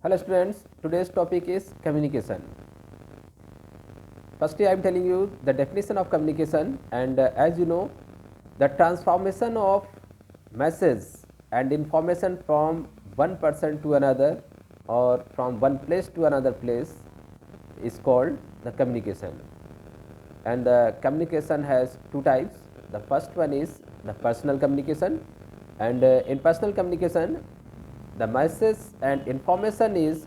Hello students, today's topic is communication. Firstly, I am telling you the definition of communication, and as you know, the transformation of message and information from one person to another or from one place to another place is called the communication. And the communication has two types. The first one is the personal communication, and in personal communication, the message and information is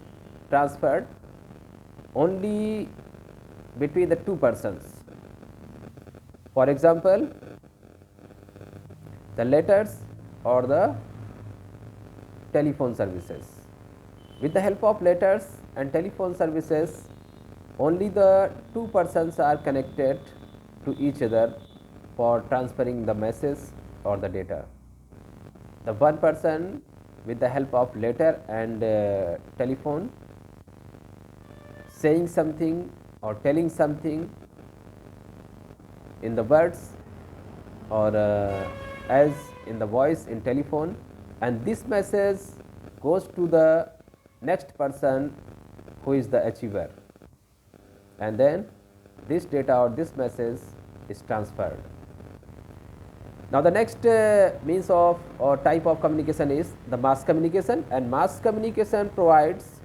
transferred only between the two persons. For example, the letters or the telephone services. With the help of letters and telephone services, only the two persons are connected to each other for transferring the message or the data. The one person with the help of letter and telephone saying something or telling something in the words or as in the voice in telephone, and this message goes to the next person who is the achiever, and then this data or this message is transferred. Now the next means of or type of communication is the mass communication, and mass communication provides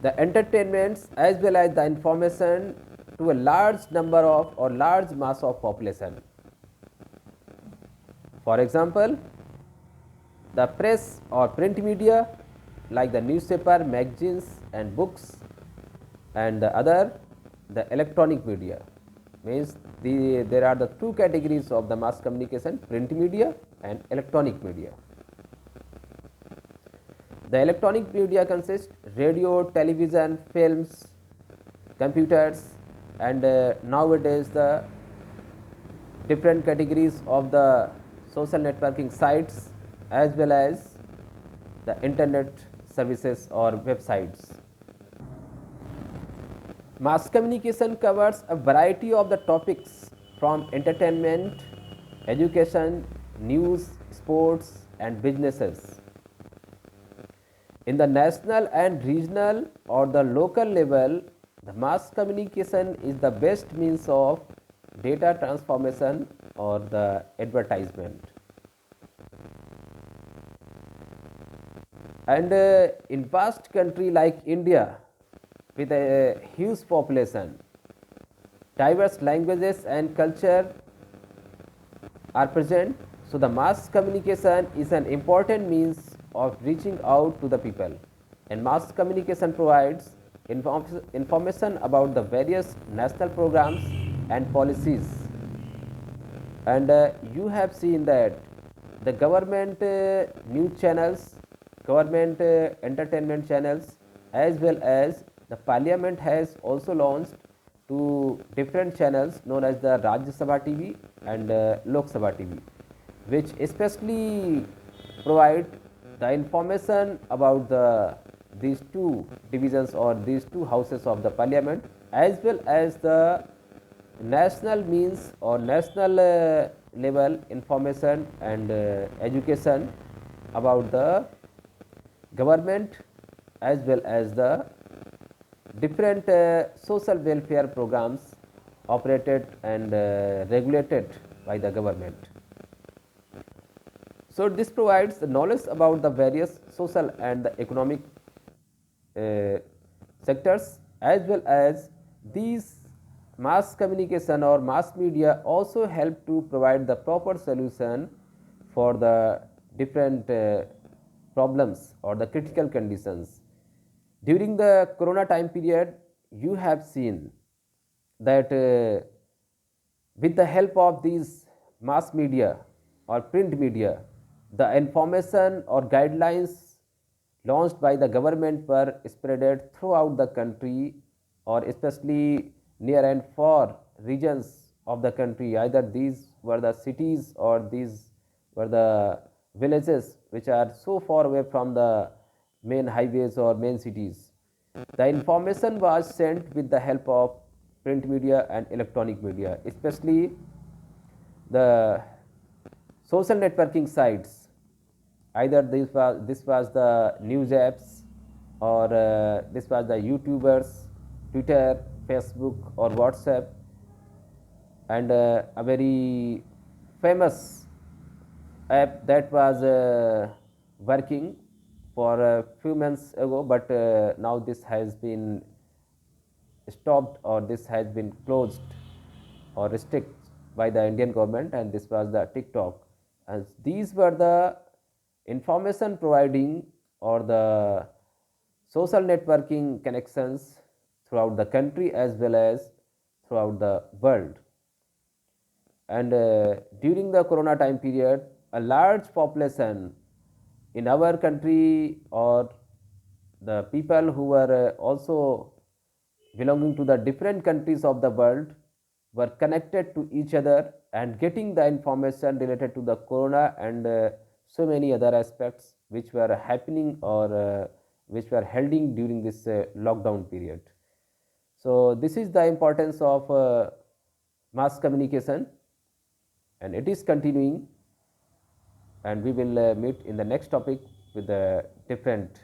the entertainments as well as the information to a large number of or large mass of population. For example, the press or print media like the newspaper, magazines and books, and the electronic media means there are the two categories of the mass communication: print media and electronic media. The electronic media consists radio, television, films, computers, and nowadays the different categories of the social networking sites as well as the internet services or websites. Mass communication covers a variety of the topics from entertainment, education, news, sports and businesses. In the national and regional or the local level, the mass communication is the best means of data transformation or the advertisement. And in vast country like India, with a huge population, diverse languages and culture are present, so the mass communication is an important means of reaching out to the people, and mass communication provides information about the various national programs and policies. And you have seen that the government news channels, government entertainment channels, as well as the parliament has also launched two different channels known as the Rajya Sabha TV and Lok Sabha TV, which especially provide the information about these two divisions or these two houses of the parliament, as well as the national means or national level information and education about the government as well as the different social welfare programs operated and regulated by the government. So this provides the knowledge about the various social and the economic sectors, as well as these mass communication or mass media also help to provide the proper solution for the different problems or the critical conditions. During the corona time period, you have seen that with the help of these mass media or print media, the information or guidelines launched by the government were spreaded throughout the country, or especially near and far regions of the country. Either these were the cities or these were the villages which are so far away from the main highways or main cities. The information was sent with the help of print media and electronic media, especially the social networking sites either this was the news apps, or this was the YouTubers, Twitter, Facebook, or WhatsApp, and a very famous app that was working for a few months ago, but now this has been stopped, or this has been closed or restricted by the Indian government, and this was the TikTok. And these were the information providing or the social networking connections throughout the country as well as throughout the world. And during the corona time period, a large population in our country, or the people who were also belonging to the different countries of the world, were connected to each other and getting the information related to the corona, and so many other aspects which were happening, or which were holding during this lockdown period. So this is the importance of mass communication, and it is continuing, and we will meet in the next topic with a different